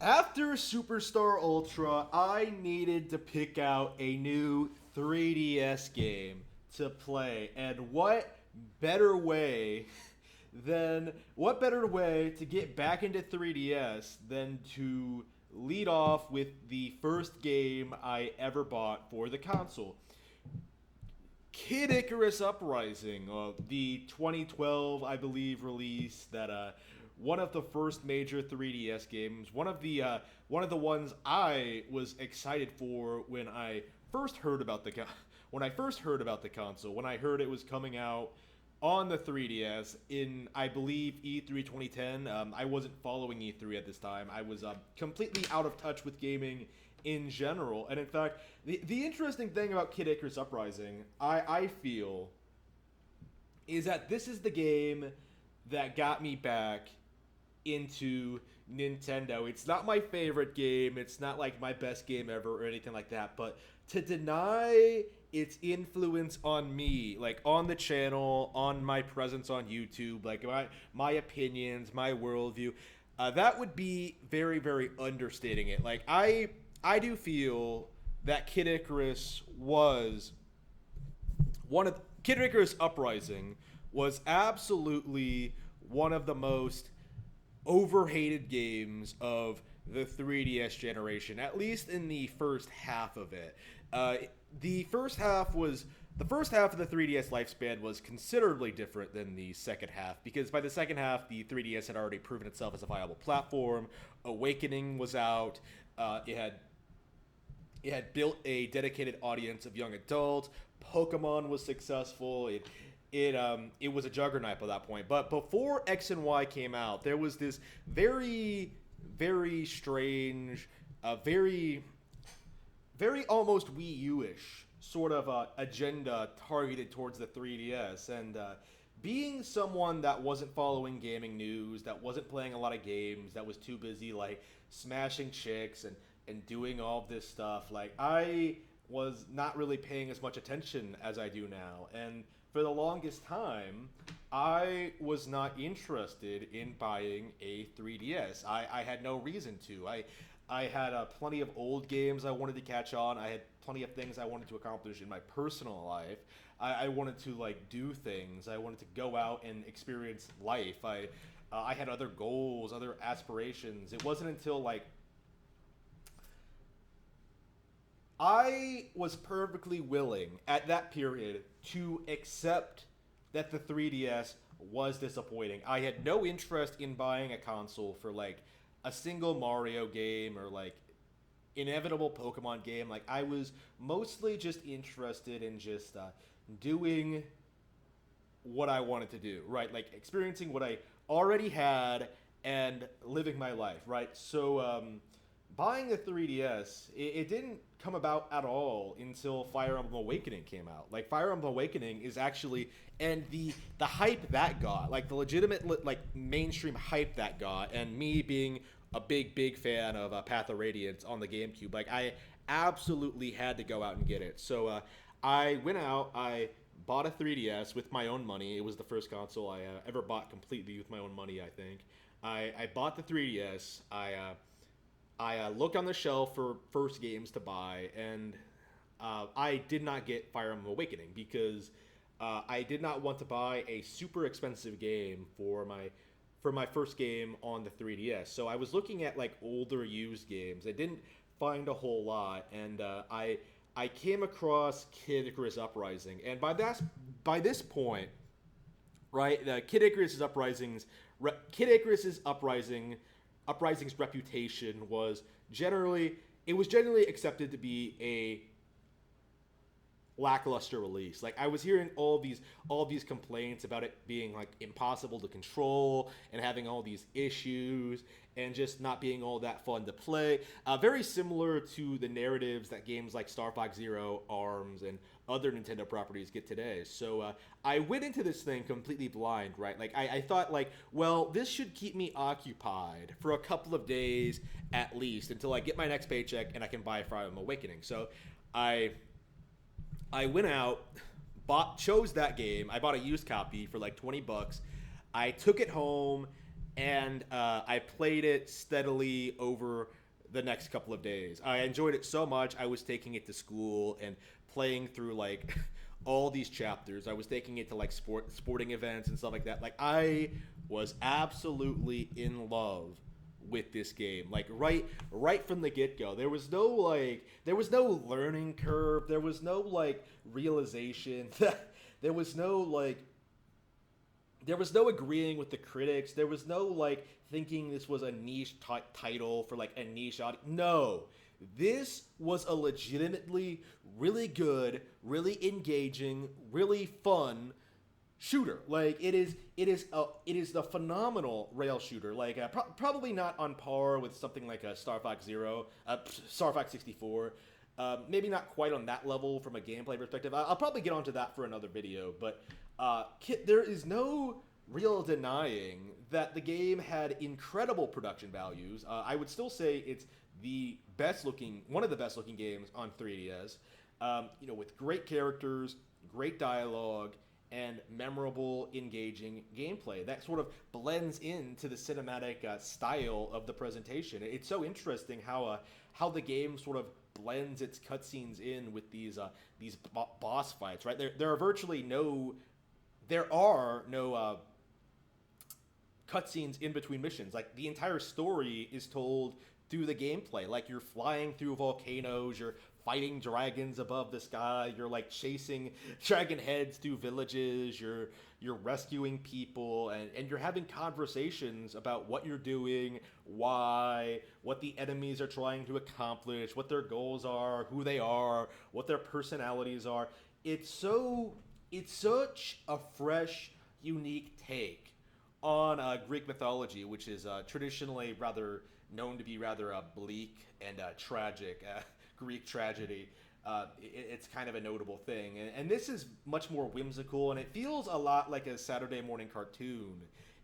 After Superstar Ultra, I needed to pick out a new 3DS game to play. And better way what better way to get back into 3DS than to lead off with the first game I ever bought for the console. Kid Icarus Uprising, the 2012, I believe, release that one of the first major 3DS games, one of the ones I was excited for when I first heard about when I first heard about the console, when I heard it was coming out on the 3DS in, I believe, E3 2010. I wasn't following E3 at this time. I was completely out of touch with gaming in general. And in fact, the interesting thing about Kid Icarus Uprising, I feel, is that this is the game that got me back into Nintendo. It's not my favorite game. It's not like my best game ever or anything like that. But to deny its influence on me, like on the channel, on my presence on YouTube, like my opinions, my worldview, that would be very, very understating it. Like I do feel that Kid Icarus Uprising was absolutely one of the most overhated games of the 3DS generation, at least in the first half of it. Uh, the first half was the first half of the 3DS lifespan was considerably different than the second half because by the second half, the 3DS had already proven itself as a viable platform. Awakening was out. It had built a dedicated audience of young adults. Pokemon was successful. It was a juggernaut by that point. But before X and Y came out, there was this very very strange, very very almost Wii U ish sort of agenda targeted towards the 3DS. And being someone that wasn't following gaming news, that wasn't playing a lot of games, that was too busy like smashing chicks and doing all of this stuff, like I was not really paying as much attention as I do now. And for the longest time, I was not interested in buying a 3DS. I had no reason to. I had plenty of old games I wanted to catch on. I had plenty of things I wanted to accomplish in my personal life. I wanted to like do things. I wanted to go out and experience life. I had other goals, other aspirations. It wasn't until like I was perfectly willing at that period to accept that the 3DS was disappointing. I had no interest in buying a console for like a single Mario game or like inevitable Pokemon game. Like I was mostly just interested in just doing what I wanted to do, right? Like experiencing what I already had and living my life, right? So buying the 3DS, it didn't come about at all until Fire Emblem Awakening came out. Like Fire Emblem Awakening is actually, and the hype that got, like the legitimate like mainstream hype that got, and me being a big fan of Path of Radiance on the GameCube, like I absolutely had to go out and get it. So I went out, I bought a 3DS with my own money. It was the first console I ever bought completely with my own money, I think. I bought the 3DS. I looked on the shelf for first games to buy, and I did not get Fire Emblem Awakening because I did not want to buy a super expensive game for my first game on the 3DS. So I was looking at like older used games. I didn't find a whole lot, and I came across Kid Icarus Uprising, and by this point, right, Kid Icarus's Uprising's reputation was generally accepted to be a lackluster release. Like I was hearing all these complaints about it being like impossible to control and having all these issues and just not being all that fun to play. Very similar to the narratives that games like Star Fox Zero, Arms, and other Nintendo properties get today. So I went into this thing completely blind, right? Like I thought like, well, this should keep me occupied for a couple of days at least until I get my next paycheck and I can buy Fire Emblem Awakening. So I I went out, chose that game. I bought a used copy for like $20. I took it home and I played it steadily over the next couple of days. I enjoyed it so much. I was taking it to school and playing through like all these chapters. I was taking it to like sporting events and stuff like that. Like I was absolutely in love with this game. Like right from the get-go. There was no learning curve. There was no like realization that there was no like there was no agreeing with the critics. There was no like thinking this was a niche title for like a niche audience. No, this was a legitimately really good, really engaging, really fun shooter. Like it is the phenomenal rail shooter. Like probably not on par with something like a Star Fox Zero, Star Fox 64. Maybe not quite on that level from a gameplay perspective. I'll probably get onto that for another video, but there is no real denying that the game had incredible production values. I would still say it's one of the best looking games on 3DS. With great characters, great dialogue, and memorable, engaging gameplay that sort of blends into the cinematic style of the presentation. It's so interesting how the game sort of blends its cutscenes in with these boss fights. Right, there are no cutscenes in between missions. Like the entire story is told through the gameplay. Like you're flying through volcanoes, you're fighting dragons above the sky, you're like chasing dragon heads through villages, you're rescuing people, and you're having conversations about what you're doing, why, what the enemies are trying to accomplish, what their goals are, who they are, what their personalities are. It's such a fresh, unique take on Greek mythology, which is traditionally rather known to be rather bleak and tragic. Greek tragedy. It's kind of a notable thing, and this is much more whimsical, and it feels a lot like a Saturday morning cartoon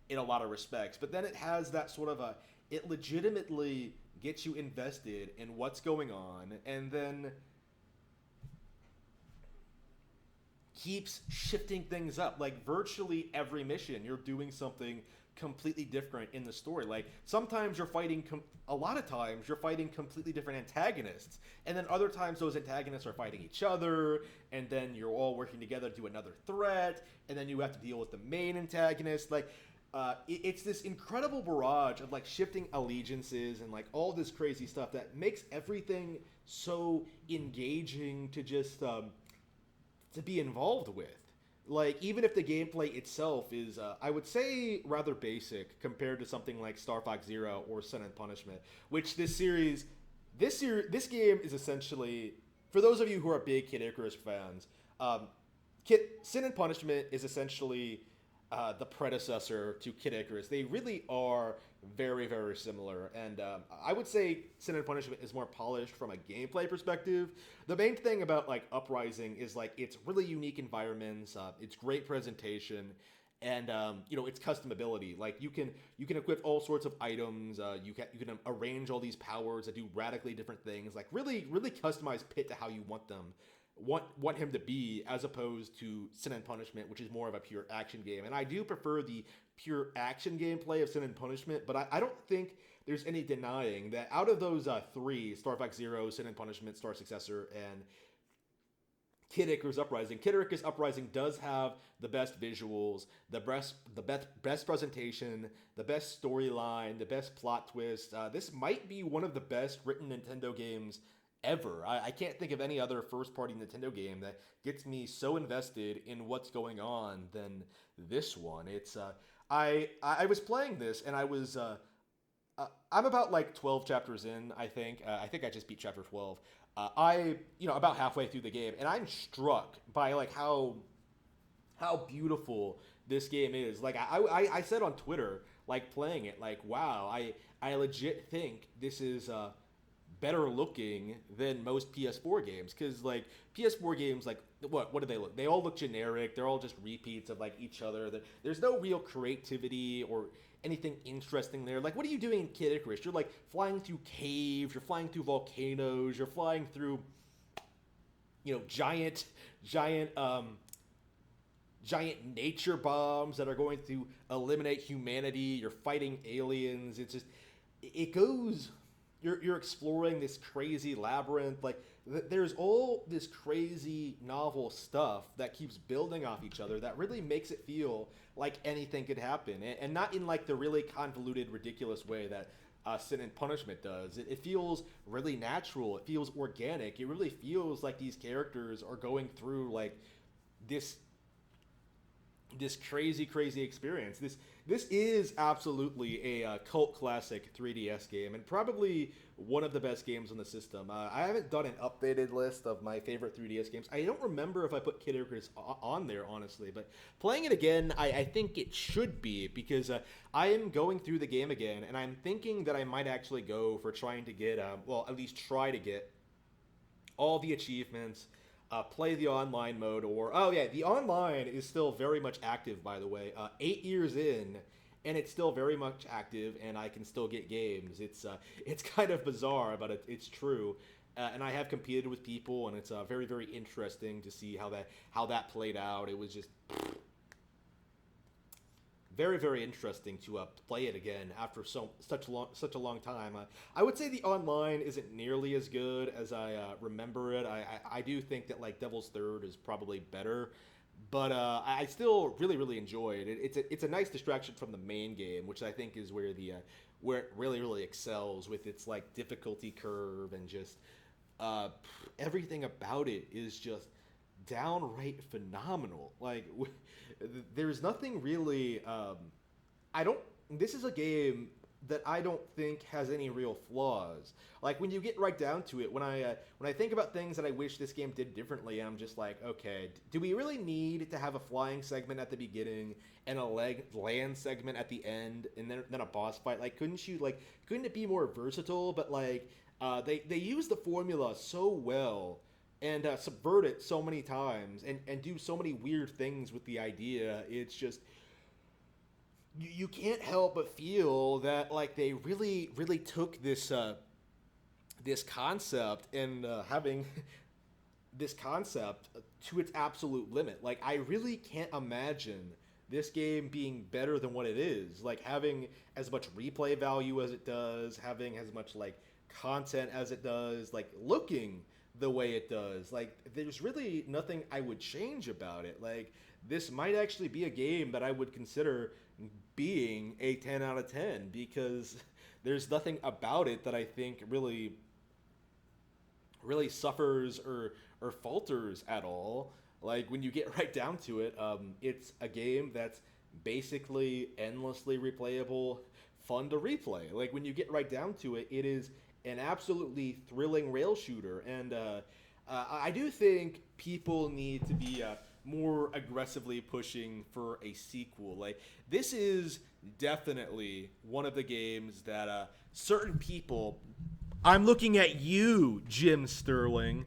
in a lot of respects. But then it has that sort of it legitimately gets you invested in what's going on, and then keeps shifting things up. Like virtually every mission, you're doing something completely different in the story. Like sometimes you're fighting, a lot of times you're fighting completely different antagonists, and then other times those antagonists are fighting each other, and then you're all working together to do another threat, and then you have to deal with the main antagonist. Like it's this incredible barrage of like shifting allegiances and like all this crazy stuff that makes everything so engaging to just to be involved with. Like, even if the gameplay itself is, I would say, rather basic compared to something like Star Fox Zero or Sin and Punishment, which this game is essentially, for those of you who are big Kid Icarus fans, Sin and Punishment is essentially the predecessor to Kid Icarus. They really are very, very similar, and I would say Sin and Punishment is more polished from a gameplay perspective. The main thing about like Uprising is like it's really unique environments, it's great presentation, and it's customability. Like you can equip all sorts of items, you can arrange all these powers that do radically different things. Like really customize Pit to how you want him to be, as opposed to Sin and Punishment, which is more of a pure action game. And I do prefer the pure action gameplay of Sin and Punishment, but I don't think there's any denying that out of those three, Star Fox Zero, Sin and Punishment, Star Successor, and Kid Icarus Uprising does have the best visuals, the best presentation, the best storyline, the best plot twist. This might be one of the best written Nintendo games ever. I can't think of any other first-party Nintendo game that gets me so invested in what's going on than this one. It's I was playing this, and I'm about like 12 chapters in. I think I just beat chapter 12. About halfway through the game, and I'm struck by like how beautiful this game is. Like I said on Twitter, like playing it, like wow, I legit think this is better looking than most PS4 games, because like PS4 games, like what do they look? They all look generic. They're all just repeats of like each other. There's no real creativity or anything interesting there. Like, what are you doing in Kid Icarus? You're like flying through caves, you're flying through volcanoes, you're flying through giant giant nature bombs that are going to eliminate humanity. You're fighting aliens. It's just it goes. You're exploring this crazy labyrinth. Like there's all this crazy novel stuff that keeps building off each other that really makes it feel like anything could happen, and not in like the really convoluted, ridiculous way that Sin and Punishment does. It feels really natural. It feels organic. It really feels like these characters are going through like this crazy experience. This is absolutely a cult classic 3DS game, and probably one of the best games on the system. I haven't done an updated list of my favorite 3DS games. I don't remember if I put Kid Icarus on there, honestly, but playing it again, I think it should be, because I am going through the game again, and I'm thinking that I might actually go for trying to get, well, at least try to get all the achievements, play the online mode, or oh yeah, the online is still very much active, by the way. 8 years in, and it's still very much active, and I can still get games. It's kind of bizarre, but it's true. And I have competed with people, and it's very interesting to see how that played out. It was just very interesting to play it again after such a long time. I would say the online isn't nearly as good as I remember it. I do think that like Devil's Third is probably better, but I still really enjoy it. It's a nice distraction from the main game, which I think is where where it really excels with its like difficulty curve, and just everything about it is just downright phenomenal. Like there's nothing really. I don't. This is a game that I don't think has any real flaws. Like when you get right down to it, when I think about things that I wish this game did differently, I'm just like, okay, do we really need to have a flying segment at the beginning and a land segment at the end, and then a boss fight? Like, couldn't it be more versatile? But like, they use the formula so well, and subvert it so many times, and do so many weird things with the idea. It's just you can't help but feel that like they really took this concept, and having this concept to its absolute limit. Like I really can't imagine this game being better than what it is. Like having as much replay value as it does, having as much like content as it does, like looking the way it does. Like there's really nothing I would change about it. Like this might actually be a game that I would consider being a 10 out of 10, because there's nothing about it that I think really suffers or falters at all. Like when you get right down to it, it's a game that's basically endlessly replayable, fun to replay. Like when you get right down to it, it is an absolutely thrilling rail shooter, and I do think people need to be more aggressively pushing for a sequel. Like this is definitely one of the games that certain people, I'm looking at you, Jim Sterling,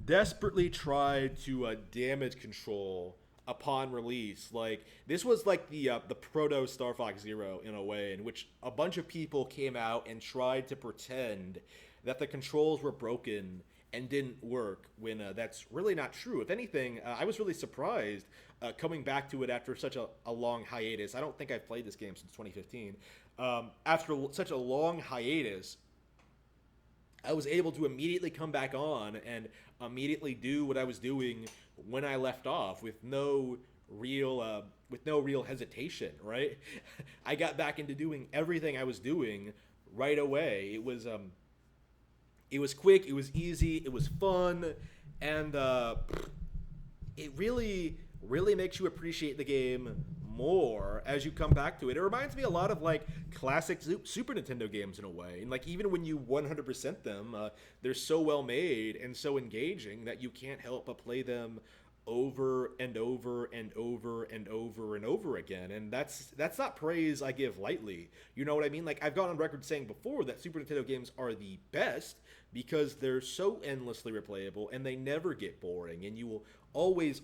desperately tried to damage control upon release. Like this was like the proto Star Fox Zero in a way, in which a bunch of people came out and tried to pretend that the controls were broken and didn't work, when that's really not true. If anything, I was really surprised coming back to it after such a long hiatus. I don't think I've played this game since 2015. After such a long hiatus, I was able to immediately come back on and immediately do what I was doing when I left off, with no real hesitation. Right, I got back into doing everything I was doing right away. It was quick, it was easy, it was fun, and it really makes you appreciate the game more as you come back to it. It reminds me a lot of like classic Super Nintendo games in a way, and like even when you 100% them, they're so well made and so engaging that you can't help but play them over and over again. And that's not praise I give lightly. You know what I mean? Like I've gone on record saying before that Super Nintendo games are the best because they're so endlessly replayable and they never get boring, and you will always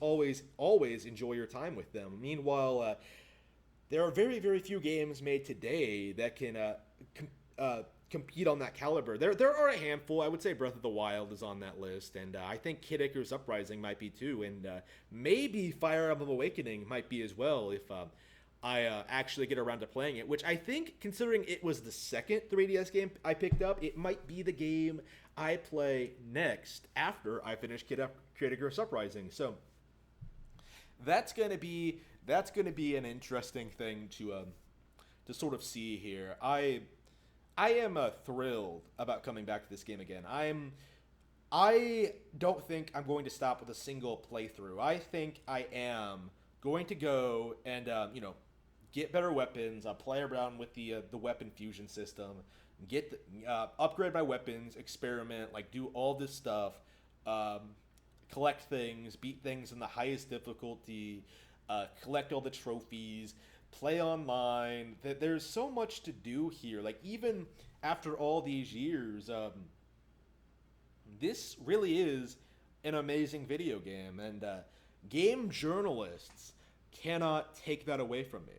enjoy your time with them. Meanwhile, there are very few games made today that can compete on that caliber. There are a handful. I would say Breath of the Wild is on that list, and I think Kid Icarus Uprising might be too, and maybe Fire Emblem Awakening might be as well if I actually get around to playing it. Which I think, considering it was the second 3DS game I picked up, it might be the game I play next after I finish Kid Icarus Uprising. So that's gonna be an interesting thing to sort of see here. I am thrilled about coming back to this game again. I don't think I'm going to stop with a single playthrough. I think I am going to go and get better weapons, play around with the weapon fusion system, upgrade my weapons, experiment, like do all this stuff, collect things, beat things in the highest difficulty, collect all the trophies, play online. There's so much to do here. Like, even after all these years, this really is an amazing video game, and game journalists cannot take that away from me.